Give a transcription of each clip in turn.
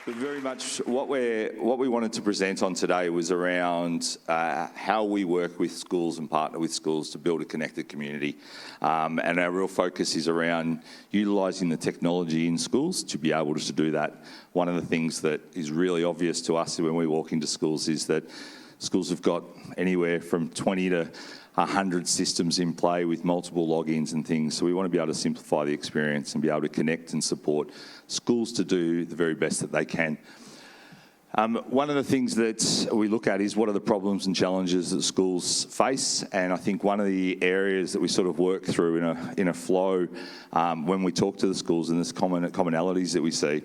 But very much what we wanted to present on today was around how we work with schools and partner with schools to build a connected community. And our real focus is around utilising the technology in schools to be able to do that. One of the things that is really obvious to us when we walk into schools is that schools have got anywhere from 20 to 100 systems in play with multiple logins and things. So we want to be able to simplify the experience and be able to connect and support schools to do the very best that they can. One of the things that we look at is what are the problems and challenges that schools face, and I think one of the areas that we sort of work through in a flow when we talk to the schools and there's commonalities that we see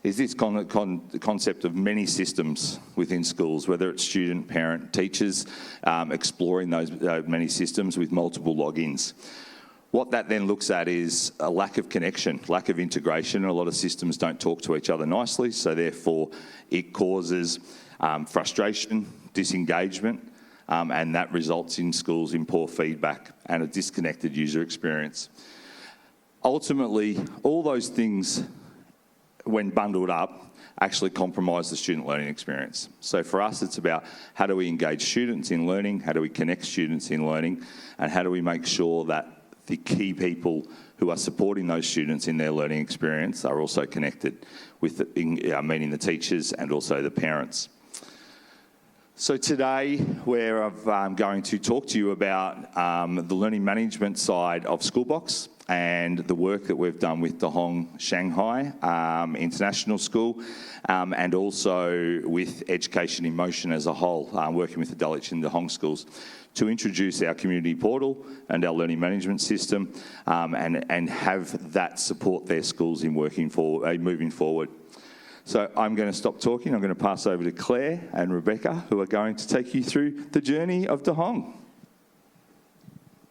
is this concept of many systems within schools, whether it's student, parent, teachers, exploring those many systems with multiple logins. What that then looks at is a lack of connection, lack of integration. A lot of systems don't talk to each other nicely, so therefore it causes frustration, disengagement, and that results in schools in poor feedback and a disconnected user experience. Ultimately, all those things, when bundled up, actually compromise the student learning experience. So for us, it's about how do we engage students in learning, how do we connect students in learning, and how do we make sure that the key people who are supporting those students in their learning experience are also connected with meaning the teachers and also the parents. So today we're going to talk to you about the learning management side of Schoolbox and the work that we've done with Dehong Shanghai International School and also with Education in Motion as a whole, working with the Dulwich and Dehong schools to introduce our community portal and our learning management system and have that support their schools in moving forward. So I'm going to stop talking. I'm going to pass over to Claire and Rebecca, who are going to take you through the journey of Dehong.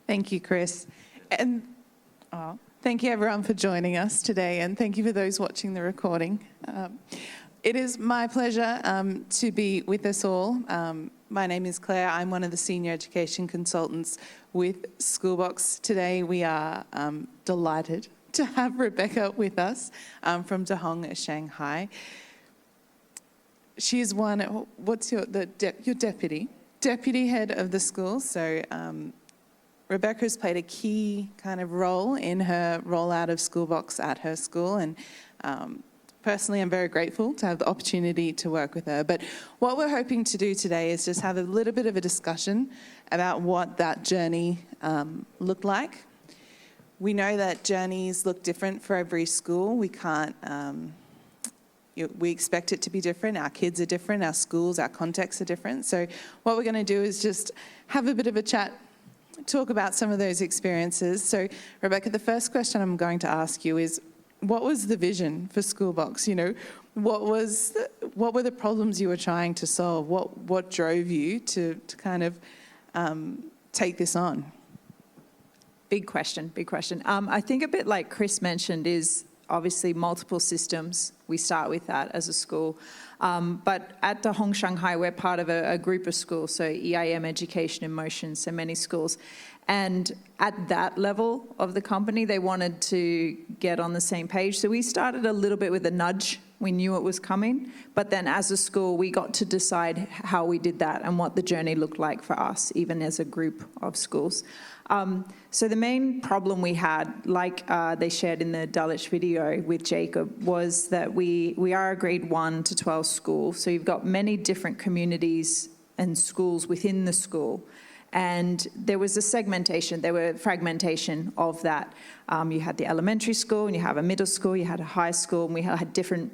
Thank you, Chris. And thank you, everyone, for joining us today, and thank you for those watching the recording. It is my pleasure to be with us all. My name is Claire. I'm one of the senior education consultants with Schoolbox. Today we are delighted to have Rebecca with us from Dehong Shanghai. She is your deputy head of the school. So Rebecca has played a key kind of role in her rollout of Schoolbox at her school, and personally, I'm very grateful to have the opportunity to work with her. But what we're hoping to do today is just have a little bit of a discussion about what that journey looked like. We know that journeys look different for every school. We can't, we expect it to be different. Our kids are different, our schools, our contexts are different. So what we're going to do is just have a bit of a chat, talk about some of those experiences. So Rebecca, the first question I'm going to ask you is, what was the vision for Schoolbox? You know, what were the problems you were trying to solve? What drove you to kind of take this on? Big question. I think a bit like Chris mentioned is obviously multiple systems. We start with that as a school. But at Dehong Shanghai, we're part of a group of schools, so EIM, Education in Motion, so many schools. And at that level of the company, they wanted to get on the same page. So we started a little bit with a nudge. We knew it was coming. But then as a school, we got to decide how we did that and what the journey looked like for us, even as a group of schools. So the main problem we had, like they shared in the Dulwich video with Jacob, was that we are a grade 1 to 12 school. So you've got many different communities and schools within the school. And there was a segmentation, there were fragmentation of that. You had the elementary school, and you have a middle school, you had a high school, and we had different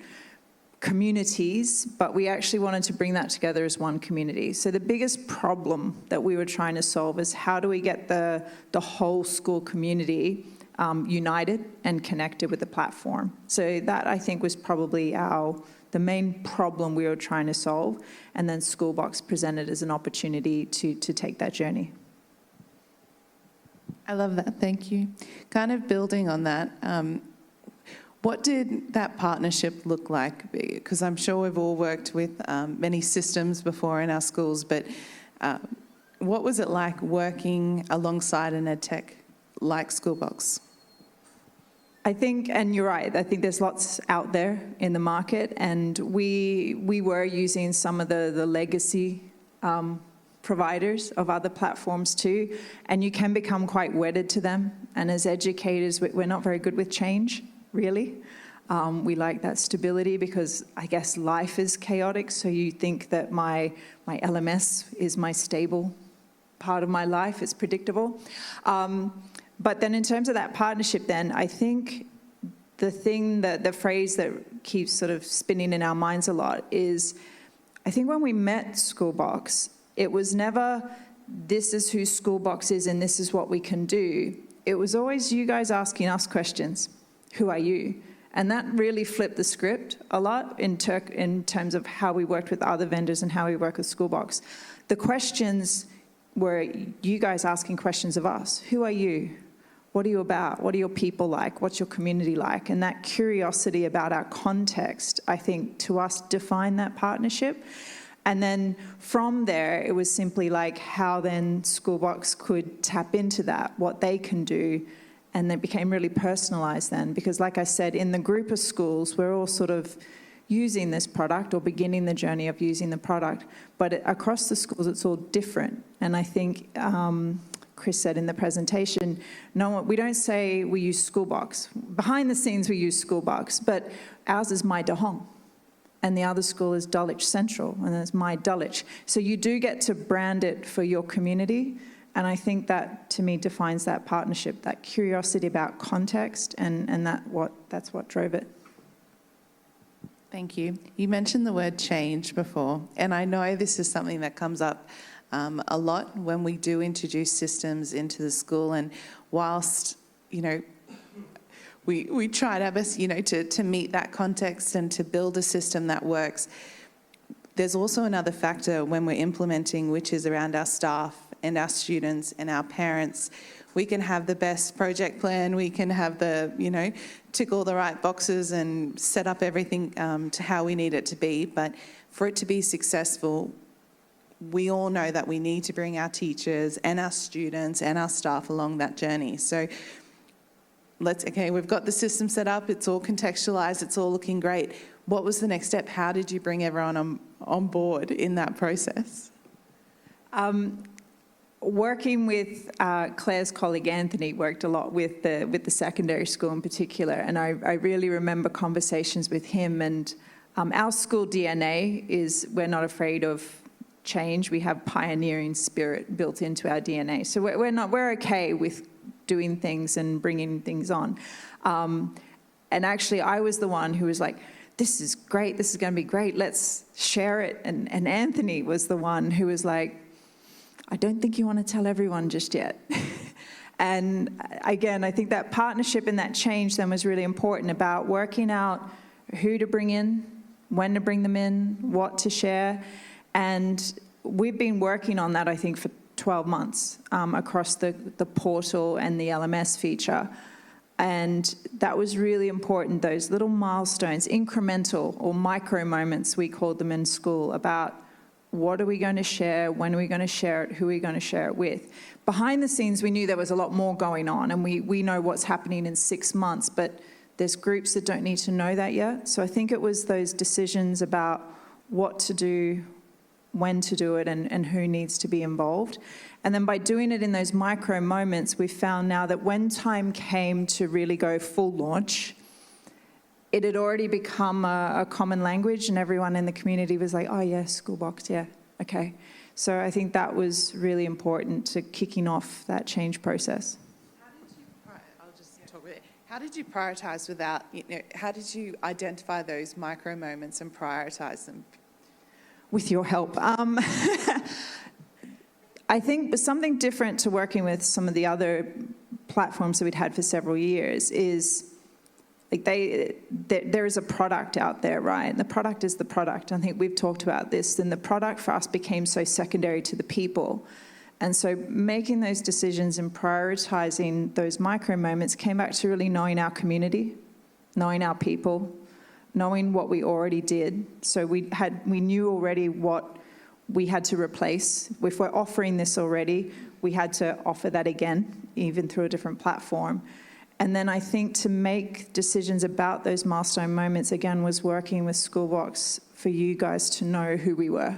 communities, but we actually wanted to bring that together as one community. So the biggest problem that we were trying to solve is how do we get the whole school community united and connected with the platform. So that, I think, was probably the main problem we were trying to solve, and then Schoolbox presented as an opportunity to take that journey. I love that, thank you. Kind of building on that, what did that partnership look like? Because I'm sure we've all worked with many systems before in our schools, but what was it like working alongside an EdTech like Schoolbox? I think, and you're right, I think there's lots out there in the market, and we were using some of the legacy providers of other platforms too, and you can become quite wedded to them. And as educators, we're not very good with change, really. We like that stability because I guess life is chaotic, so you think that my LMS is my stable part of my life, it's predictable. But then in terms of that partnership then, I think the phrase that keeps sort of spinning in our minds a lot is, I think when we met Schoolbox, it was never, this is who Schoolbox is and this is what we can do. It was always you guys asking us questions. Who are you? And that really flipped the script a lot in terms of how we worked with other vendors and how we work with Schoolbox. The questions were you guys asking questions of us. Who are you? What are you about? What are your people like? What's your community like? And that curiosity about our context, I think, to us, defined that partnership. And then from there, it was simply like how then Schoolbox could tap into that, what they can do. And it became really personalised then, because like I said, in the group of schools, we're all sort of using this product or beginning the journey of using the product. But across the schools, it's all different. And I think Chris said in the presentation, no, we don't say we use Schoolbox. Behind the scenes, we use Schoolbox, but ours is My Dehong. And the other school is Dulwich Central, and it's My Dulwich. So you do get to brand it for your community. And I think that, to me, defines that partnership, that curiosity about context, and that's what drove it. Thank you. You mentioned the word change before, and I know this is something that comes up a lot when we do introduce systems into the school. And whilst, we tried our best, to meet that context and to build a system that works, there's also another factor when we're implementing, which is around our staff and our students and our parents. We can have the best project plan, we can have tick all the right boxes and set up everything to how we need it to be. But for it to be successful, we all know that we need to bring our teachers and our students and our staff along that journey. So we've got the system set up, it's all contextualized, it's all looking great. What was the next step? How did you bring everyone on board in that process? Working with Claire's colleague Anthony worked a lot with the secondary school in particular, and I really remember conversations with him. And our school DNA is we're not afraid of change. We have pioneering spirit built into our DNA, so we're okay with doing things and bringing things on. And actually, I was the one who was like, "This is great. This is going to be great. Let's share it." And Anthony was the one who was like, I don't think you want to tell everyone just yet. And again, I think that partnership and that change then was really important about working out who to bring in, when to bring them in, what to share. And we've been working on that, I think, for 12 months across the portal and the LMS feature. And that was really important, those little milestones, incremental or micro moments, we called them in school, about what are we going to share, when are we going to share it, who are we going to share it with. Behind the scenes, we knew there was a lot more going on, and we know what's happening in 6 months, but there's groups that don't need to know that yet. So I think it was those decisions about what to do, when to do it, and who needs to be involved. And then by doing it in those micro moments, we found now that when time came to really go full launch, it had already become a common language, and everyone in the community was like, oh yeah, Schoolbox, yeah, okay. So I think that was really important to kicking off that change process. How did you prioritize without, how did you identify those micro moments and prioritize them? With your help. I think something different to working with some of the other platforms that we'd had for several years is like there is a product out there, right? And the product is the product. I think we've talked about this, and the product for us became so secondary to the people. And so making those decisions and prioritizing those micro moments came back to really knowing our community, knowing our people, knowing what we already did. So we knew already what we had to replace. If we're offering this already, we had to offer that again, even through a different platform. And then I think to make decisions about those milestone moments, again, was working with Schoolbox for you guys to know who we were.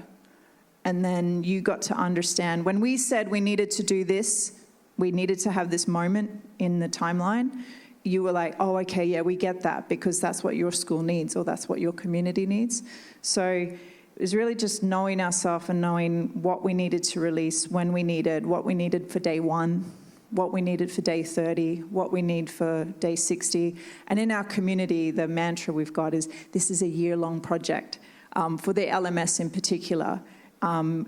And then you got to understand, when we said we needed to do this, we needed to have this moment in the timeline, you were like, oh, okay, yeah, we get that, because that's what your school needs, or that's what your community needs. So it was really just knowing ourselves and knowing what we needed to release, when we needed, what we needed for day 1, what we needed for day 30, what we need for day 60. And in our community, the mantra we've got is, this is a year-long project. For the LMS in particular,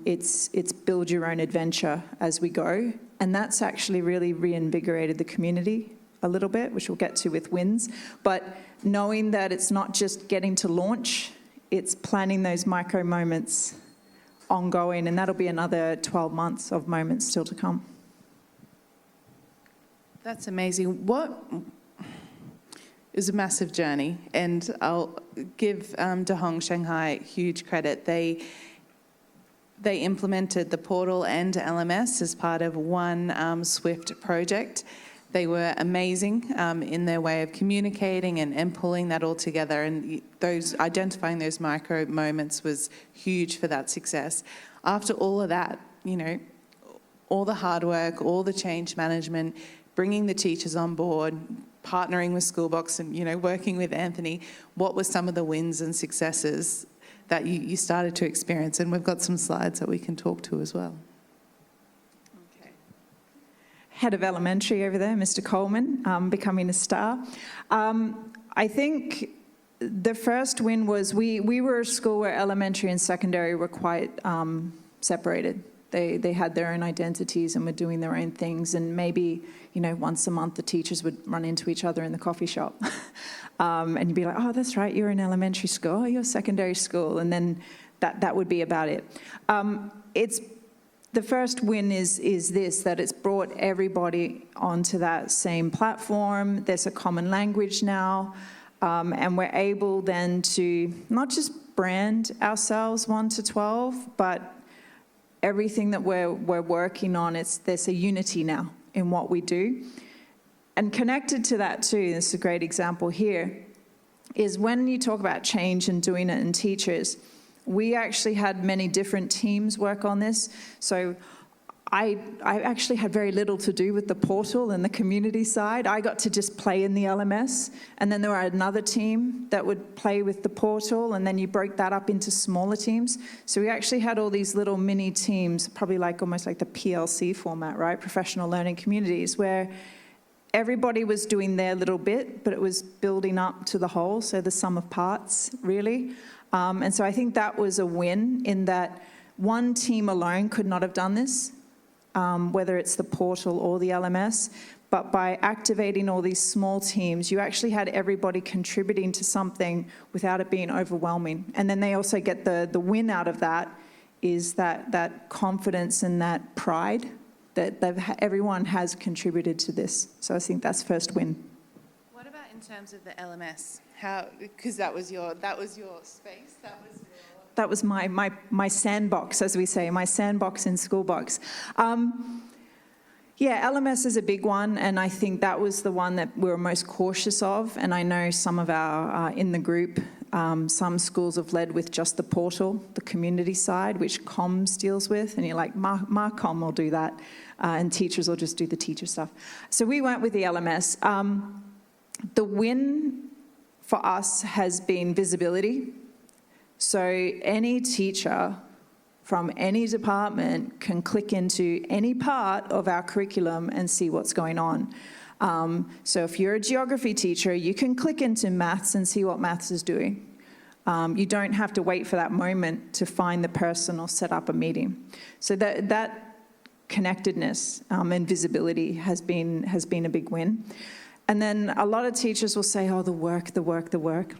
it's build your own adventure as we go. And that's actually really reinvigorated the community a little bit, which we'll get to with wins. But knowing that it's not just getting to launch, it's planning those micro moments ongoing, and that'll be another 12 months of moments still to come. That's amazing. It was a massive journey, and I'll give Dehong Shanghai huge credit. They implemented the portal and LMS as part of one swift project. They were amazing in their way of communicating and pulling that all together, and identifying those micro moments was huge for that success. After all of that, all the hard work, all the change management, bringing the teachers on board, partnering with Schoolbox, and working with Anthony, what were some of the wins and successes that you started to experience? And we've got some slides that we can talk to as well. Okay. Head of elementary over there, Mr. Coleman, becoming a star. I think the first win was we were a school where elementary and secondary were quite separated. They had their own identities and were doing their own things, and maybe once a month the teachers would run into each other in the coffee shop. And you'd be like, oh, that's right, you're in elementary school, oh, you're secondary school, and then that would be about it. The first win is this, that it's brought everybody onto that same platform. There's a common language now, and we're able then to not just brand ourselves 1 to 12, but everything that we're working on, there's a unity now in what we do. And connected to that too, this is a great example here, is when you talk about change and doing it in teachers, we actually had many different teams work on this. So I actually had very little to do with the portal and the community side. I got to just play in the LMS, and then there were another team that would play with the portal, and then you broke that up into smaller teams. So we actually had all these little mini teams, probably almost like the PLC format, right? Professional learning communities, where everybody was doing their little bit, but it was building up to the whole, so the sum of parts, really. And so I think that was a win, in that one team alone could not have done this, whether it's the portal or the LMS, but by activating all these small teams, you actually had everybody contributing to something without it being overwhelming. And then they also get the win out of that, is that confidence and that pride that everyone has contributed to this. So I think that's first win. What about in terms of the LMS? How, because that was your space, That was my sandbox, as we say, my sandbox in Schoolbox. Yeah, LMS is a big one, and I think that was the one that we were most cautious of. And I know some of our, in the group, some schools have led with just the portal, the community side, which comms deals with, and you're like, Marcom will do that, and teachers will just do the teacher stuff. So we went with the LMS. The win for us has been visibility. So any teacher from any department can click into any part of our curriculum and see what's going on. So if you're a geography teacher, you can click into maths and see what maths is doing. You don't have to wait for that moment to find the person or set up a meeting. So that connectedness and visibility has been a big win. And then a lot of teachers will say, oh, the work,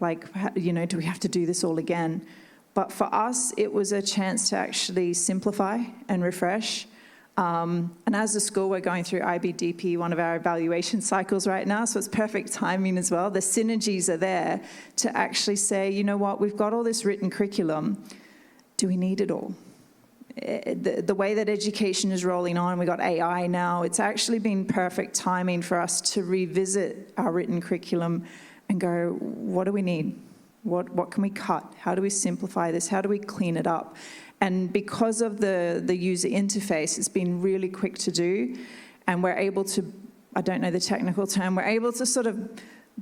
like, do we have to do this all again? But for us, it was a chance to actually simplify and refresh. And as a school, we're going through IBDP, one of our evaluation cycles right now, so it's perfect timing as well. The synergies are there to actually say, you know what, we've got all this written curriculum. Do we need it all? the way that education is rolling on, we got AI now, it's actually been perfect timing for us to revisit our written curriculum and go, what do we need? What can we cut? How do we simplify this? How do we clean it up? And because of the user interface, it's been really quick to do, and we're able to, I don't know the technical term, we're able to sort of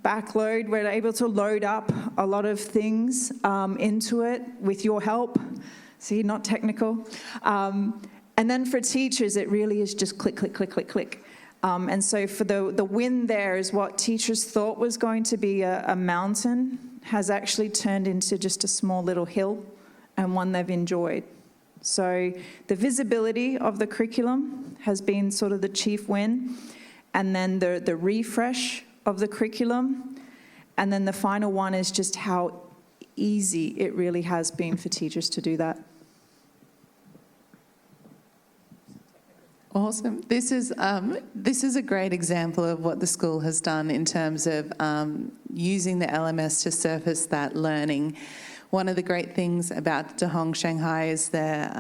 backload, we're able to load up a lot of things into it with your help. See, not technical. And then for teachers, it really is just click, click, click, click, click. And so for the win there is what teachers thought was going to be a mountain has actually turned into just a small little hill, and one they've enjoyed. So the visibility of the curriculum has been sort of the chief win, and then the refresh of the curriculum, and then the final one is just how easy it really has been for teachers to do that. Awesome. This is a great example of what the school has done in terms of using the LMS to surface that learning. One of the great things about Dehong Shanghai is their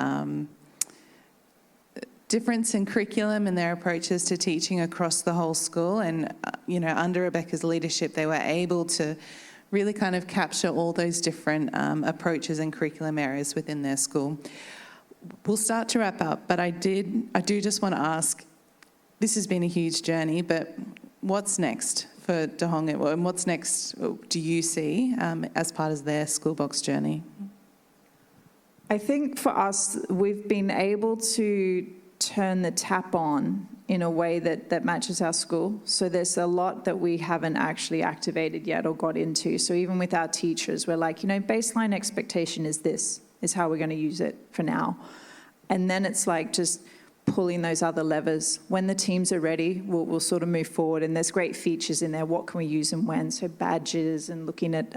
difference in curriculum and their approaches to teaching across the whole school. And, under Rebecca's leadership, they were able to really kind of capture all those different approaches and curriculum areas within their school. We'll start to wrap up, but I do just want to ask, this has been a huge journey, but what's next for Dehong, and what's next do you see as part of their Schoolbox journey? I think for us, we've been able to turn the tap on in a way that matches our school. So there's a lot that we haven't actually activated yet or got into. So even with our teachers, we're like, baseline expectation is this, is how we're going to use it for now. And then it's like just pulling those other levers. When the teams are ready, we'll sort of move forward. And there's great features in there. What can we use and when? So badges and looking at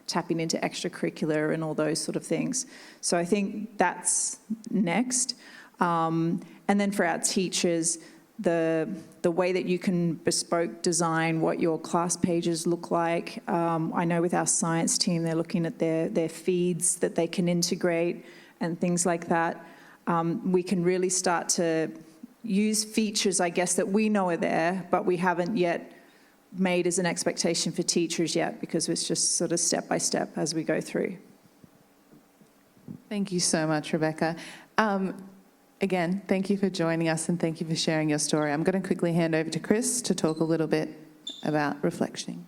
tapping into extracurricular and all those sort of things. So I think that's next. And then for our teachers, the way that you can bespoke design what your class pages look like. I know with our science team, they're looking at their feeds that they can integrate and things like that. We can really start to use features, I guess, that we know are there, but we haven't yet made as an expectation for teachers yet, because it's just sort of step by step as we go through. Thank you so much, Rebecca. Again, thank you for joining us and thank you for sharing your story. I'm going to quickly hand over to Chris to talk a little bit about reflection.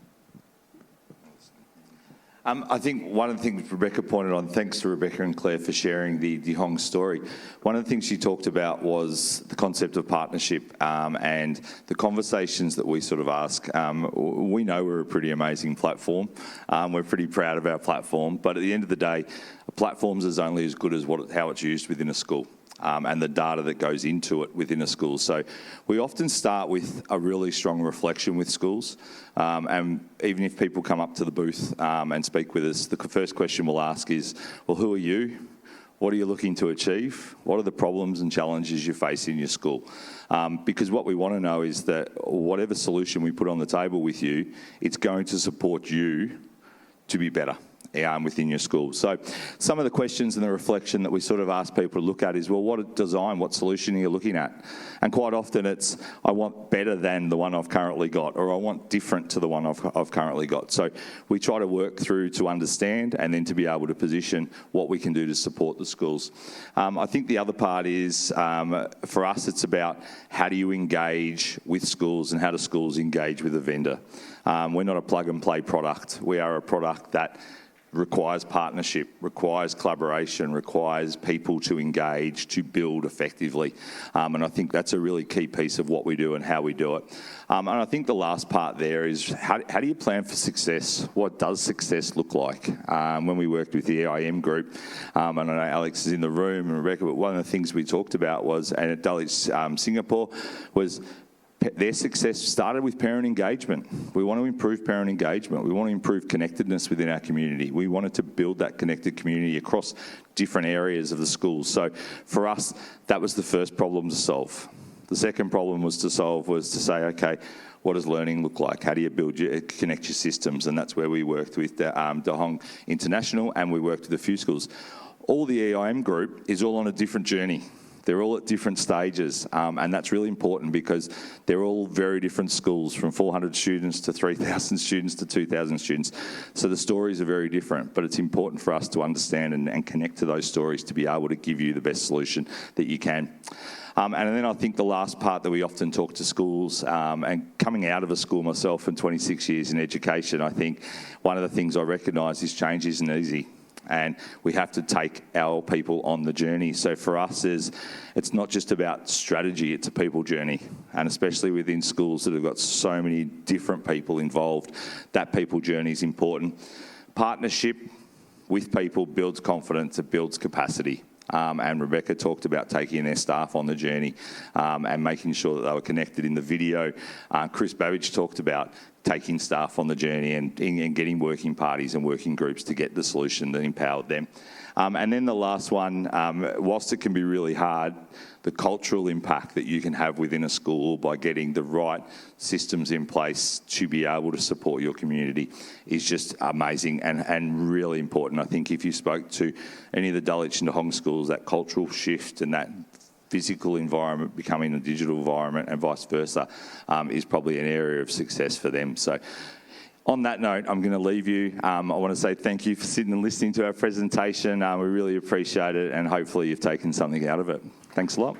I think one of the things Rebecca pointed on, thanks to Rebecca and Claire for sharing the Dehong story, one of the things she talked about was the concept of partnership and the conversations that we sort of ask. We know we're a pretty amazing platform. We're pretty proud of our platform, but at the end of the day, a platform is only as good as how it's used within a school. And the data that goes into it within a school. So we often start with a really strong reflection with schools. And even if people come up to the booth and speak with us, the first question we'll ask is, well, who are you? What are you looking to achieve? What are the problems and challenges you face in your school? Because what we want to know is that whatever solution we put on the table with you, it's going to support you to be better within your school. So some of the questions and the reflection that we sort of ask people to look at is, well, what design, what solution are you looking at? And quite often it's, I want better than the one I've currently got, or I want different to the one I've currently got. So we try to work through to understand and then to be able to position what we can do to support the schools. I think the other part is, for us, it's about how do you engage with schools and how do schools engage with a vendor. We're not a plug and play product. We are a product that requires partnership, requires collaboration, requires people to engage, to build effectively. And I think that's a really key piece of what we do and how we do it. And I think the last part there is, how do you plan for success? What does success look like? When we worked with the EIM group, and I know Alex is in the room and Rebecca, but one of the things we talked about was, and at Dulwich, Singapore, was their success started with parent engagement. We want to improve parent engagement. We want to improve connectedness within our community. We wanted to build that connected community across different areas of the schools. So for us, that was the first problem to solve. The second problem was to say, okay, what does learning look like? How do you connect your systems? And that's where we worked with Dehong International, and we worked with a few schools. all the EIM group is all on a different journey. They're all at different stages, and that's really important because they're all very different schools, from 400 students to 3,000 students to 2,000 students. So the stories are very different, but it's important for us to understand and connect to those stories to be able to give you the best solution that you can. And then I think the last part that we often talk to schools, and coming out of a school myself in 26 years in education, I think one of the things I recognise is change isn't easy. And we have to take our people on the journey. So for us, it's not just about strategy, it's a people journey. And especially within schools that have got so many different people involved, that people journey is important. Partnership with people builds confidence, it builds capacity. And Rebecca talked about taking their staff on the journey and making sure that they were connected in the video. Chris Babbage talked about taking staff on the journey and getting working parties and working groups to get the solution that empowered them. And then the last one, whilst it can be really hard, the cultural impact that you can have within a school by getting the right systems in place to be able to support your community is just amazing and really important. I think if you spoke to any of the Dulwich and Dehong schools, that cultural shift and that physical environment becoming a digital environment and vice versa is probably an area of success for them. So on that note, I'm going to leave you. I want to say thank you for sitting and listening to our presentation. We really appreciate it, and hopefully you've taken something out of it. Thanks a lot.